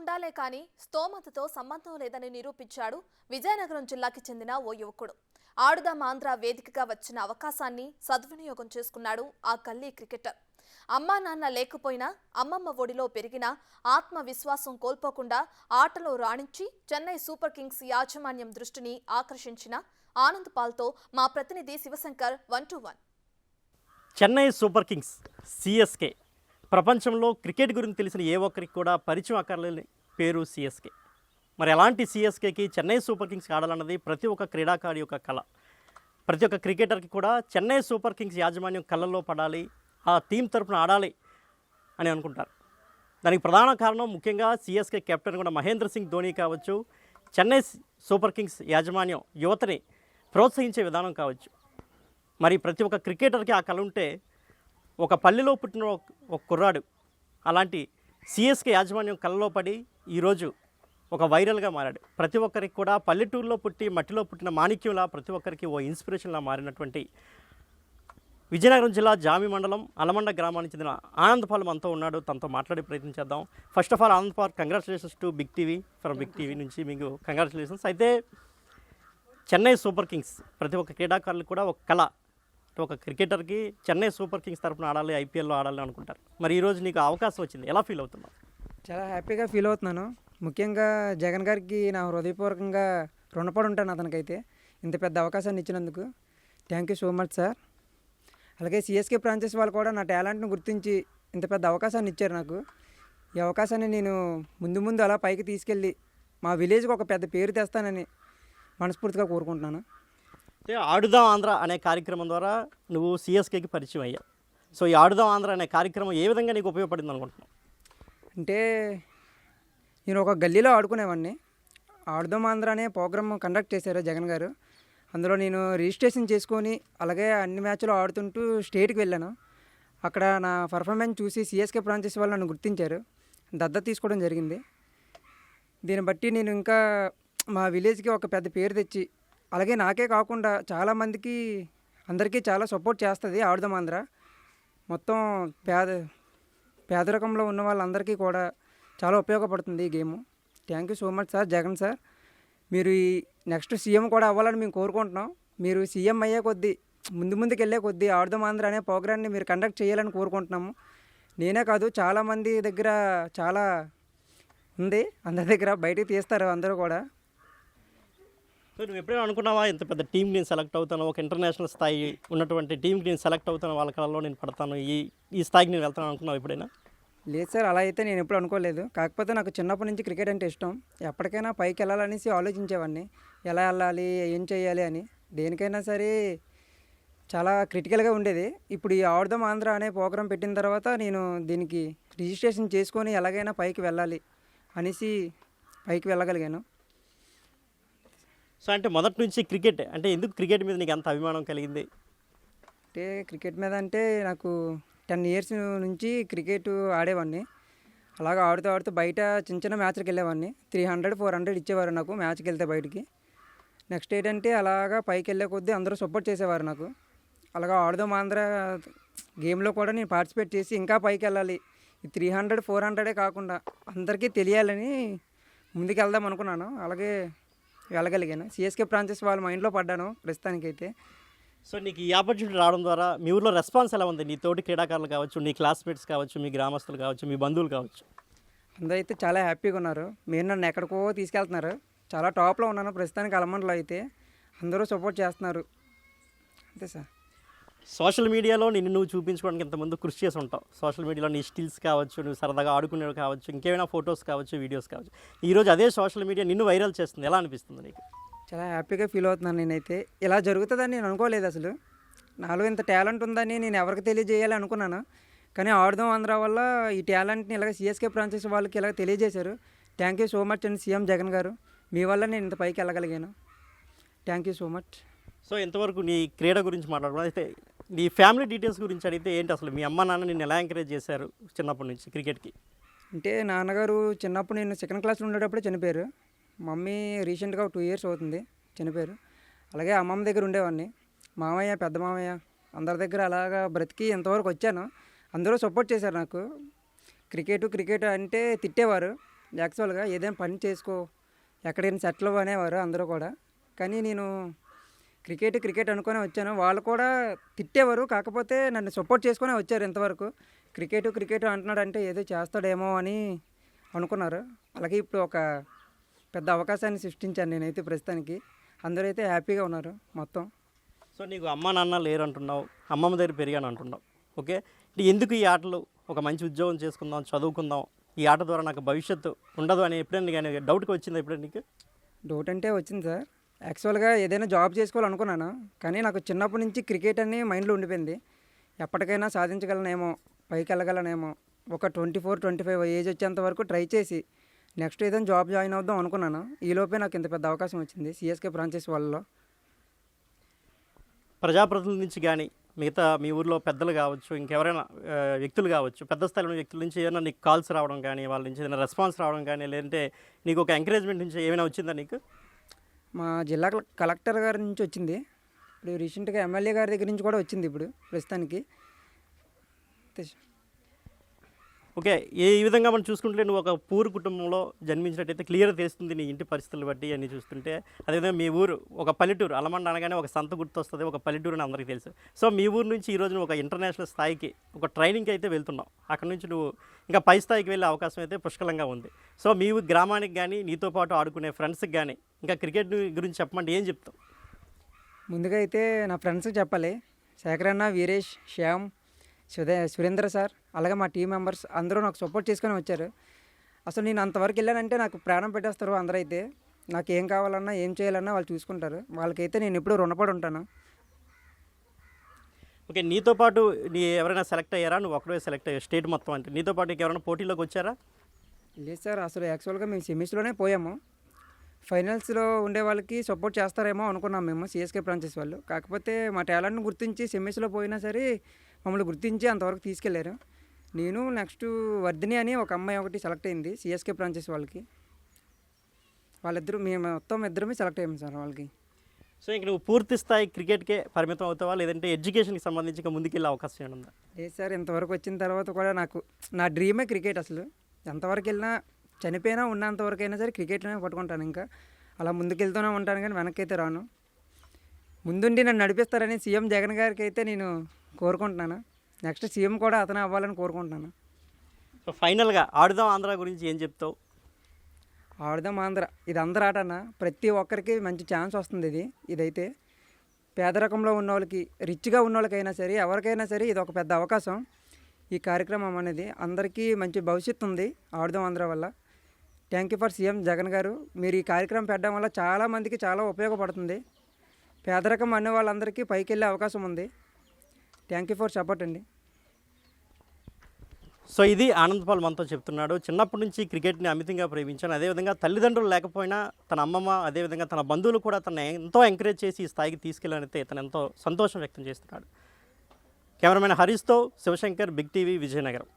ఉండాలే కానీ స్తోమతతో సంబంధం లేదని నిరూపించాడు విజయనగరం జిల్లాకి చెందిన ఓ యువకుడు. ఆడుదాం ఆంధ్ర వేదికగా వచ్చిన అవకాశాన్ని సద్వినియోగం చేసుకున్నాడు ఆ గల్లీ క్రికెటర్. అమ్మా నాన్న లేకపోయినా అమ్మమ్మ ఒడిలో పెరిగిన ఆత్మవిశ్వాసం కోల్పోకుండా ఆటలో రాణించి చెన్నై సూపర్ కింగ్స్ యాజమాన్యం దృష్టిని ఆకర్షించిన ఆనంద్ పాల్తో మా ప్రతినిధి Shivashankar 1-1. Chennai super kings CSK ప్రపంచంలో క్రికెట్ గురించి తెలిసిన ఏ ఒక్కరికి కూడా పరిచయం అక్కర్లేని పేరు సిఎస్కే. మరి అలాంటి సిఎస్కేకి చెన్నై సూపర్ కింగ్స్ ఆడాలన్నది ప్రతి ఒక్క క్రీడాకారి యొక్క కళ. ప్రతి ఒక్క క్రికెటర్కి కూడా చెన్నై సూపర్ కింగ్స్ యాజమాన్యం కళ్ళల్లో పడాలి, ఆ టీం తరఫున ఆడాలి అని అనుకుంటారు. దానికి ప్రధాన కారణం ముఖ్యంగా సిఎస్కే కెప్టెన్ కూడా మహేంద్ర సింగ్ ధోని కావచ్చు, చెన్నై సూపర్ కింగ్స్ యాజమాన్యం యువతని ప్రోత్సహించే విధానం కావచ్చు. మరి ప్రతి ఒక్క క్రికెటర్కి ఆ కళ ఉంటే ఒక పల్లెలో పుట్టిన ఒక కుర్రాడు అలాంటి సిఎస్కే యాజమాన్యం కళ్ళలో పడి ఈరోజు ఒక వైరల్గా మారాడు. ప్రతి ఒక్కరికి కూడా పల్లెటూరులో పుట్టి మట్టిలో పుట్టిన మాణిక్యంలా ప్రతి ఒక్కరికి ఓ ఇన్స్పిరేషన్లా మారినటువంటి విజయనగరం జిల్లా జామి మండలం అలమండ గ్రామానికి చెందిన ఆనంద్ పాల్ మనతో ఉన్నాడు. తనతో మాట్లాడే ప్రయత్నం చేద్దాం. First of all Anand Paul, congratulations to Big TV. From Big TV నుంచి మీకు కంగ్రాచులేషన్స్. అయితే చెన్నై సూపర్ కింగ్స్ ప్రతి ఒక్క క్రీడాకారులకు కూడా ఒక కళ. ఒక క్రికెటర్కి చెన్నై సూపర్ కింగ్స్ తరఫున ఆడాలి, ఐపీఎల్లో ఆడాలి అనుకుంటారు. మరి ఈరోజు నీకు అవకాశం వచ్చింది, ఎలా ఫీల్ అవుతున్నావు? చాలా హ్యాపీగా ఫీల్ అవుతున్నాను. ముఖ్యంగా జగన్ గారికి నా హృదయపూర్వకంగా రుణపడి ఉంటాను. అతనికైతే ఇంత పెద్ద అవకాశాన్ని ఇచ్చినందుకు thank you so much sir. అలాగే సిఎస్కే ఫ్రాంచైజ్ వాళ్ళు కూడా నా టాలెంట్ను గుర్తించి ఇంత పెద్ద అవకాశాన్ని ఇచ్చారు నాకు. ఈ అవకాశాన్ని నేను ముందు అలా పైకి తీసుకెళ్ళి మా విలేజ్కి ఒక పెద్ద పేరు తెస్తానని మనస్ఫూర్తిగా కోరుకుంటున్నాను. అంటే ఆడుదాం ఆంధ్ర అనే కార్యక్రమం ద్వారా నువ్వు సిఎస్కేకి పరిచయం అయ్యావు. సో ఈ ఆడుదాం ఆంధ్ర అనే కార్యక్రమం ఏ విధంగా నీకు ఉపయోగపడింది అనుకుంటున్నావు? అంటే నేను ఒక గల్లీలో ఆడుకునేవాడిని. ఆడుదాం ఆంధ్ర అనే ప్రోగ్రామ్ కండక్ట్ చేశారు జగన్ గారు. అందులో నేను రిజిస్ట్రేషన్ చేసుకొని అలాగే అన్ని మ్యాచ్లు ఆడుతుంటూ స్టేట్కి వెళ్ళాను. అక్కడ నా పర్ఫార్మెన్స్ చూసి సిఎస్కే ఫ్రాంచైజ్ వాళ్ళు నన్ను గుర్తించారు, దత్తత తీసుకోవడం జరిగింది. దీన్ని బట్టి నేను ఇంకా మా విలేజ్కి ఒక పెద్ద పేరు తెచ్చి అలాగే నాకే కాకుండా చాలామందికి అందరికీ చాలా సపోర్ట్ చేస్తుంది ఆడుదాం ఆంధ్ర. మొత్తం పేదరికంలో ఉన్న వాళ్ళందరికీ కూడా చాలా ఉపయోగపడుతుంది ఈ game. Thank you so much sir Jagan sir. మీరు ఈ నెక్స్ట్ సీఎం కూడా అవ్వాలని మేము కోరుకుంటున్నాం. మీరు సీఎం అయ్యే కొద్దీ ముందుకు వెళ్ళే కొద్దీ ఆడుదాం ఆంధ్ర అనే ప్రోగ్రాన్ని మీరు కండక్ట్ చేయాలని కోరుకుంటున్నాము. నేనే కాదు, చాలామంది దగ్గర చాలా ఉంది, అందరి దగ్గర బయటికి తీస్తారు అందరూ కూడా. సో నువ్వు ఎప్పుడైనా అనుకున్నావా ఇంత పెద్ద టీంకి నేను సెలెక్ట్ అవుతాను, ఒక ఇంటర్నేషనల్ స్థాయి ఉన్నటువంటి టీంకి నేను సెలెక్ట్ అవుతాను, వాళ్ళ కళలో నేను పడతాను, ఈ స్థాయికి నేను వెళ్తాను అనుకున్నావు ఎప్పుడైనా? లేదు సార్, అలా అయితే నేను ఎప్పుడు అనుకోలేదు. కాకపోతే నాకు చిన్నప్పటి నుంచి క్రికెట్ అంటే ఇష్టం. ఎప్పటికైనా పైకి వెళ్ళాలనేసి ఆలోచించేవాడిని, ఎలా వెళ్ళాలి, ఏం చేయాలి అని. దేనికైనా సరే చాలా క్రిటికల్గా ఉండేది. ఇప్పుడు ఈ ఆడుదాం ఆంధ్ర అనే ప్రోగ్రాం పెట్టిన తర్వాత నేను దీనికి రిజిస్ట్రేషన్ చేసుకొని ఎలాగైనా పైకి వెళ్ళాలి అనేసి పైకి వెళ్ళగలిగాను. సో అంటే మొదటి నుంచి క్రికెట్ అంటే ఎందుకు క్రికెట్ మీద నీకు అంత అభిమానం కలిగింది? అంటే క్రికెట్ మీద అంటే నాకు 10 years నుంచి క్రికెట్ ఆడేవాడిని. అలాగా ఆడుతూ బయట చిన్న మ్యాచ్లకు వెళ్ళేవాడిని. 300, 400 ఇచ్చేవారు నాకు మ్యాచ్కి వెళ్తే బయటికి. నెక్స్ట్ ఏంటంటే అలాగా పైకి వెళ్ళే కొద్దీ అందరూ సపోర్ట్ చేసేవారు నాకు. అలాగా ఆడుదాం ఆంధ్ర గేమ్లో కూడా నేను పార్టిసిపేట్ చేసి ఇంకా పైకి వెళ్ళాలి, ఈ 300, 400 కాకుండా అందరికీ తెలియాలని ముందుకు వెళ్దాం అనుకున్నాను. అలాగే వెళ్ళగలిగాను. సిఎస్కే ఫ్రాంచైజ్ వాళ్ళ మైండ్లో పడ్డాను ప్రస్తుతానికైతే. సో నీకు ఈ ఆపర్చునిటీ రావడం ద్వారా మీ ఊర్లో రెస్పాన్స్ ఎలా ఉంది? నీ తోటి క్రీడాకారులు కావచ్చు, నీ క్లాస్మేట్స్ కావచ్చు, మీ గ్రామస్తులు కావచ్చు, మీ బంధువులు కావచ్చు, అందరూ అయితే చాలా హ్యాపీగా ఉన్నారు. మీరు నన్ను ఎక్కడికో తీసుకెళ్తున్నారు. చాలా టాప్లో ఉన్నాను ప్రస్తుతానికి అలమండలో అయితే. అందరూ సపోర్ట్ చేస్తున్నారు అంతే సార్. సోషల్ మీడియాలో నిన్ను నువ్వు చూపించుకోవడానికి ఇంతకుముందు కృషి చేసి ఉంటావు. సోషల్ మీడియాలో నీ స్కిల్స్ కావచ్చు, నువ్వు సరదాగా ఆడుకునేవి కావచ్చు, ఇంకేమైనా ఫొటోస్ కావచ్చు, వీడియోస్ కావచ్చు. ఈరోజు అదే సోషల్ మీడియా నిన్ను వైరల్ చేస్తుంది. ఎలా అనిపిస్తుంది నీకు? చాలా హ్యాపీగా ఫీల్ అవుతున్నాను. నేనైతే ఇలా జరుగుతుందని నేను అనుకోలేదు అసలు. నాలో ఇంత టాలెంట్ ఉందని నేను ఎవరికి తెలియజేయాలి అనుకున్నాను. కానీ ఆడుదాం ఆంధ్ర వల్ల ఈ టాలెంట్ని ఇలాగ సిఎస్కే ఫ్రాంచైజ్ వాళ్ళకి ఇలాగ తెలియజేశారు. థ్యాంక్ యూ సో మచ్ అండి సీఎం జగన్ గారు. మీ వల్ల నేను ఇంత పైకి వెళ్ళగలిగాను. Thank you so much. So ఇంతవరకు నీ క్రీడ గురించి మాట్లాడుకున్నాం. అయితే నీ ఫ్యామిలీ డీటెయిల్స్ గురించి అడిగితే ఏంటి, అసలు మీ అమ్మ నాన్న నిన్ను ఎలా ఎంకరేజ్ చేశారు చిన్నప్పటి నుంచి క్రికెట్కి? అంటే నాన్నగారు చిన్నప్పుడు నేను 2nd క్లాస్లో ఉండేటప్పుడే చనిపోయారు. మమ్మీ రీసెంట్గా 2 years అవుతుంది చనిపోయారు. అలాగే అమ్మమ్మ దగ్గర ఉండేవాడిని. మామయ్య, పెద్ద మామయ్య అందరి దగ్గర అలాగా బ్రతికి ఇంతవరకు వచ్చాను. అందరూ సపోర్ట్ చేశారు నాకు. క్రికెట్ అంటే తిట్టేవారు. యాక్చువల్గా ఏదైనా పని చేసుకో, ఎక్కడైనా సెటిల్ అవ్వు అనేవారు అందరూ కూడా. కానీ నేను క్రికెట్ అనుకునే వచ్చాను. వాళ్ళు కూడా తిట్టేవారు, కాకపోతే నన్ను సపోర్ట్ చేసుకునే వచ్చారు ఇంతవరకు. క్రికెట్ అంటున్నాడంటే ఏదో చేస్తాడేమో అని అనుకున్నారు. అలాగే ఇప్పుడు ఒక పెద్ద అవకాశాన్ని సృష్టించాను నేనైతే ప్రస్తుతానికి. అందరూ అయితే హ్యాపీగా ఉన్నారు మొత్తం. సో నీకు అమ్మ నాన్న లేరు అంటున్నావు, అమ్మమ్మ దగ్గర పెరిగాను అంటున్నావు. ఓకే, ఎందుకు ఈ ఆటలు ఒక మంచి ఉద్యోగం చేసుకుందాం, చదువుకుందాం, ఈ ఆట ద్వారా నాకు భవిష్యత్తు ఉండదు అని ఎప్పుడైనా కానీ డౌట్కి వచ్చిందా ఎప్పుడైనా నీకు? డౌట్ అంటే వచ్చింది సార్. యాక్చువల్గా ఏదైనా జాబ్ చేసుకోవాలనుకున్నాను, కానీ నాకు చిన్నప్పటి నుంచి క్రికెట్ అని మైండ్లో ఉండిపోయింది. ఎప్పటికైనా సాధించగలనేమో, పైకి వెళ్ళగలనేమో. ఒక 24-25 ఏజ్ వచ్చేంత వరకు ట్రై చేసి నెక్స్ట్ ఏదైనా జాబ్ జాయిన్ అవుదాం అనుకున్నాను. ఈలోపే నాకు ఇంత పెద్ద అవకాశం వచ్చింది సిఎస్కే ఫ్రాంచైజ్ వాళ్ళలో. ప్రజాప్రతినిధుల నుంచి కానీ మిగతా మీ ఊర్లో పెద్దలు కావచ్చు, ఇంకెవరైనా వ్యక్తులు కావచ్చు, పెద్ద స్థాయిలో వ్యక్తుల నుంచి ఏమైనా నీకు కాల్స్ రావడం కానీ, వాళ్ళ నుంచి ఏదైనా రెస్పాన్స్ రావడం కానీ, లేదంటే నీకు ఒక ఎంకరేజ్మెంట్ నుంచి ఏమైనా వచ్చిందా నీకు? మా జిల్లా కలెక్టర్ గారి నుంచి వచ్చింది. ఇప్పుడు రీసెంట్గా ఎమ్మెల్యే గారి దగ్గర నుంచి కూడా వచ్చింది ఇప్పుడు ప్రస్తుతానికి. ఓకే, ఈ విధంగా మనం చూసుకుంటే నువ్వు ఒక పూర్ కుటుంబంలో జన్మించినట్టయితే క్లియర్గా తెలుస్తుంది నీ ఇంటి పరిస్థితులు బట్టి అన్నీ చూస్తుంటే. అదేవిధంగా మీ ఊరు ఒక పల్లెటూరు, అలమండ అనగానే ఒక సంత గుర్తొస్తుంది, ఒక పల్లెటూరు అని అందరికీ తెలుసు. సో మీ ఊరు నుంచి ఈరోజు నువ్వు ఒక ఇంటర్నేషనల్ స్థాయికి ఒక ట్రైనింగ్కి అయితే వెళ్తున్నావు. అక్కడ నుంచి నువ్వు ఇంకా పై స్థాయికి వెళ్ళే అవకాశం అయితే పుష్కలంగా ఉంది. సో మీ గ్రామానికి కానీ, నీతో పాటు ఆడుకునే ఫ్రెండ్స్కి కానీ ఇంకా క్రికెట్ గురించి చెప్పమంటే ఏం చెప్తావు? ముందుగా అయితే నా ఫ్రెండ్స్కి చెప్పాలి. శేఖర్ అన్న, వీరేష్, శ్యామ్, సురేంద్ర సార్, అలాగే మా టీం మెంబర్స్ అందరూ నాకు సపోర్ట్ చేసుకొని వచ్చారు. అసలు నేను అంతవరకు వెళ్ళానంటే నాకు ప్రాణం పెట్టేస్తారు అందరూ. అయితే నాకు ఏం కావాలన్నా ఏం చేయాలన్నా వాళ్ళు చూసుకుంటారు. వాళ్ళకైతే నేను ఎప్పుడూ రుణపడి ఉంటాను. ఓకే, నీతో పాటు ఎవరైనా సెలెక్ట్ అయ్యారా? నువ్వు ఒక్కడే సెలెక్ట్ అయ్యావు స్టేట్ మొత్తం అంటే, నీతో పాటు ఎవరైనా పోటీలోకి వచ్చారా? లేదు సార్, అసలు యాక్చువల్గా మేము సెమీస్లోనే పోయాము. ఫైనల్స్లో ఉండే వాళ్ళకి సపోర్ట్ చేస్తారేమో అనుకున్నాం మేము సిఎస్కే ఫ్రాంచైజ్ వాళ్ళు. కాకపోతే మా టాలెంట్ని గుర్తించి సెమీస్లో పోయినా సరే మమ్మల్ని గుర్తించి అంతవరకు తీసుకెళ్లారు. నేను నెక్స్ట్ వర్ధిని అని ఒక అమ్మాయి ఒకటి సెలెక్ట్ అయింది సిఎస్కే ఫ్రాంచైజ్ వాళ్ళకి. వాళ్ళిద్దరూ మేము మొత్తం ఇద్దరమే సెలెక్ట్ అయ్యాము సార్ వాళ్ళకి. సో ఇంక నువ్వు పూర్తి స్థాయి క్రికెట్కే పరిమితం అవుతావా, లేదంటే ఎడ్యుకేషన్కి సంబంధించి ఇంకా ముందుకెళ్ళే అవకాశం ఏముందా? లేదు సార్, ఇంతవరకు వచ్చిన తర్వాత కూడా నాకు నా డ్రీమే క్రికెట్. అసలు ఎంతవరకు వెళ్ళినా, చనిపోయినా ఉన్నంతవరకు అయినా సరే క్రికెట్లోనే పట్టుకుంటాను. ఇంకా అలా ముందుకెళ్తూనే ఉంటాను, కానీ వెనక్కి అయితే రాను. ముందుండి నన్ను నడిపిస్తారని సీఎం జగన్ గారికి అయితే నేను కోరుకుంటున్నాను. నెక్స్ట్ సీఎం కూడా అతనే అవ్వాలని కోరుకుంటున్నాను. సో ఫైనల్గా ఆడుదాం ఆంధ్ర గురించి ఏం చెప్తావు? ఆడుదాం ఆంధ్ర, ఇది అందరూ ఆట అన్న. ప్రతి ఒక్కరికి మంచి ఛాన్స్ వస్తుంది. ఇదైతే పేదరికంలో ఉన్న వాళ్ళకి, రిచ్గా ఉన్న వాళ్ళకైనా సరే, ఎవరికైనా సరే ఇది ఒక పెద్ద అవకాశం. ఈ కార్యక్రమం అనేది అందరికీ మంచి భవిష్యత్తు ఉంది ఆడుదాం ఆంధ్ర వల్ల. Thank you for CM Jagan గారు. మీరు ఈ కార్యక్రమం పెట్టడం వల్ల చాలామందికి చాలా ఉపయోగపడుతుంది. పేదరికం అనే వాళ్ళందరికీ పైకి వెళ్ళే అవకాశం ఉంది. థ్యాంక్ యూ ఫర్ సపోర్ట్ అండి. సో ఇది ఆనందపాల్ మనతో చెప్తున్నాడు. చిన్నప్పటి నుంచి క్రికెట్ని అమితంగా ప్రేమించాను. అదేవిధంగా తల్లిదండ్రులు లేకపోయినా తన అమ్మమ్మ, అదేవిధంగా తన బంధువులు కూడా తన ఎంతో ఎంకరేజ్ చేసి ఈ స్థాయికి తీసుకెళ్ళానైతే తను ఎంతో సంతోషం వ్యక్తం చేస్తున్నాడు. కెమెరామెన్ హరీష్తో శివశంకర్, బిగ్ టీవీ, విజయనగరం.